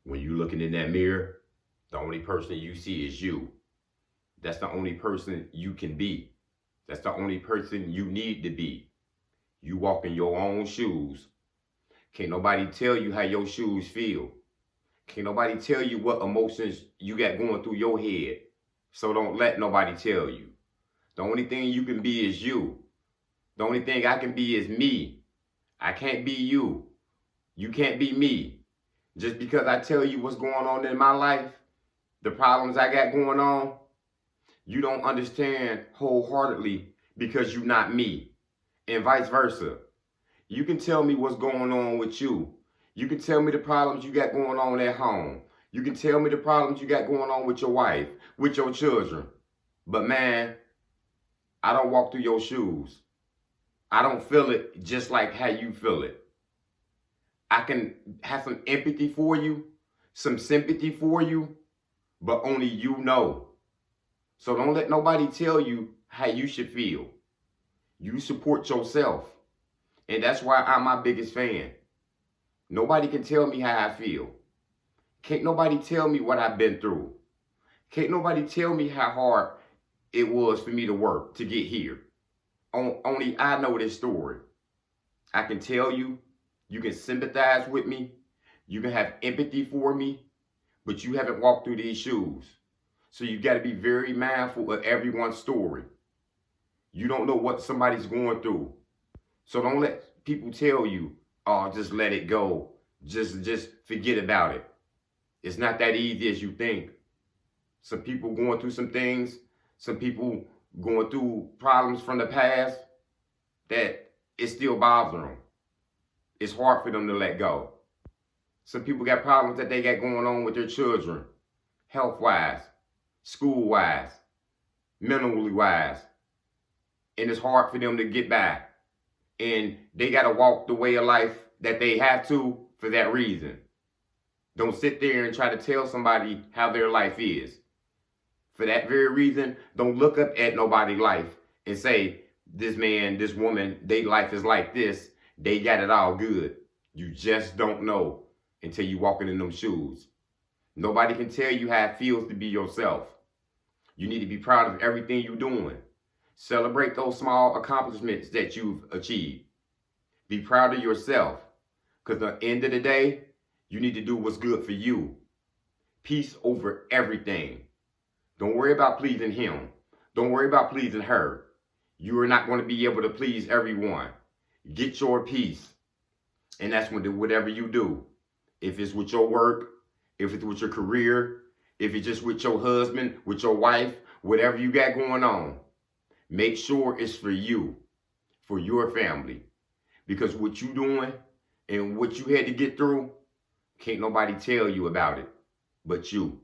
When you looking in that mirror, the only person you see is you. That's the only person you can be. That's the only person you need to be. You walk in your own shoes. Can't nobody tell you how your shoes feel. Can't nobody tell you what emotions you got going through your head. So don't let nobody tell you. The only thing you can be is you. The only thing I can be is me. I can't be you. You can't be me. Just because I tell you what's going on in my life, the problems I got going on, you don't understand wholeheartedly because you're not me. And vice versa. You can tell me what's going on with you. You can tell me the problems you got going on at home. You can tell me the problems you got going on with your wife, with your children. But man, I don't walk through your shoes. I don't feel it just like how you feel it. I can have some empathy for you, some sympathy for you, but only you know. So don't let nobody tell you how you should feel. You support yourself. And that's why I'm my biggest fan. Nobody can tell me how I feel. Can't nobody tell me what I've been through. Can't nobody tell me how hard it was for me to work to get here. Only I know this story. I can tell you, you can sympathize with me, you can have empathy for me, but you haven't walked through these shoes. So you got to be very mindful of everyone's story. You don't know what somebody's going through. So don't let people tell you, oh, just let it go. Just forget about it. It's not that easy as you think. Some people going through some things, some people going through problems from the past that it still bothers them. It's hard for them to let go. Some people got problems that they got going on with their children, health-wise, school-wise, mentally-wise. And it's hard for them to get by. And they got to walk the way of life that they have to for that reason. Don't sit there and try to tell somebody how their life is. For that very reason, don't look up at nobody's life and say, this man, this woman, their life is like this. They got it all good. You just don't know until you walking in them shoes. Nobody can tell you how it feels to be yourself. You need to be proud of everything you're doing. Celebrate those small accomplishments that you've achieved. Be proud of yourself. Because at the end of the day, you need to do what's good for you. Peace over everything. Don't worry about pleasing him. Don't worry about pleasing her. You are not going to be able to please everyone. Get your peace. And that's when whatever you do. If it's with your work, if it's with your career, if it's just with your husband, with your wife, whatever you got going on, make sure it's for you, for your family. Because what you doing and what you had to get through, can't nobody tell you about it but you.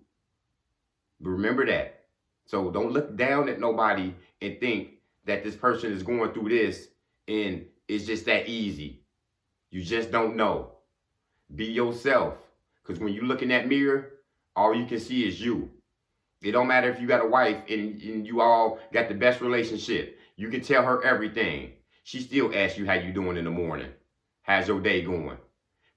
But remember that. So don't look down at nobody and think that this person is going through this and it's just that easy. You just don't know. Be yourself. Because when you look in that mirror, all you can see is you. It don't matter if you got a wife and you all got the best relationship. You can tell her everything. She still asks you how you doing in the morning. How's your day going?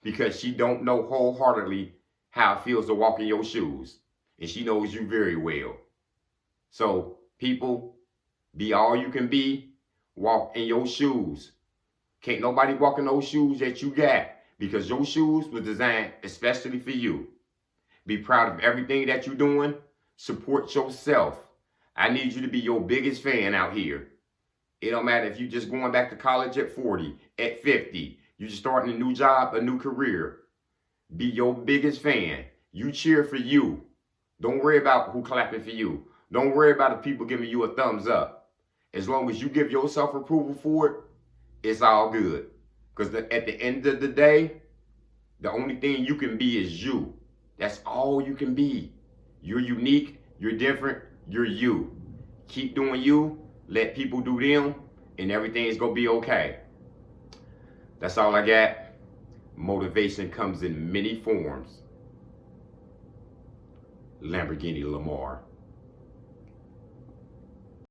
Because she don't know wholeheartedly how it feels to walk in your shoes. And she knows you very well. So, people, be all you can be. Walk in your shoes. Can't nobody walk in those shoes that you got. Because your shoes were designed especially for you. Be proud of everything that you're doing. Support yourself. I need you to be your biggest fan out here. It don't matter if you're just going back to college at 40, at 50. You're just starting a new job, a new career. Be your biggest fan. You cheer for you. Don't worry about who clapping for you. Don't worry about the people giving you a thumbs up. As long as you give yourself approval for it, it's all good. Because at the end of the day, the only thing you can be is you. That's all you can be. You're unique, you're different, you're you. Keep doing you, let people do them, and everything's gonna be okay. That's all I got. Motivation comes in many forms. Lamborghini Lamar.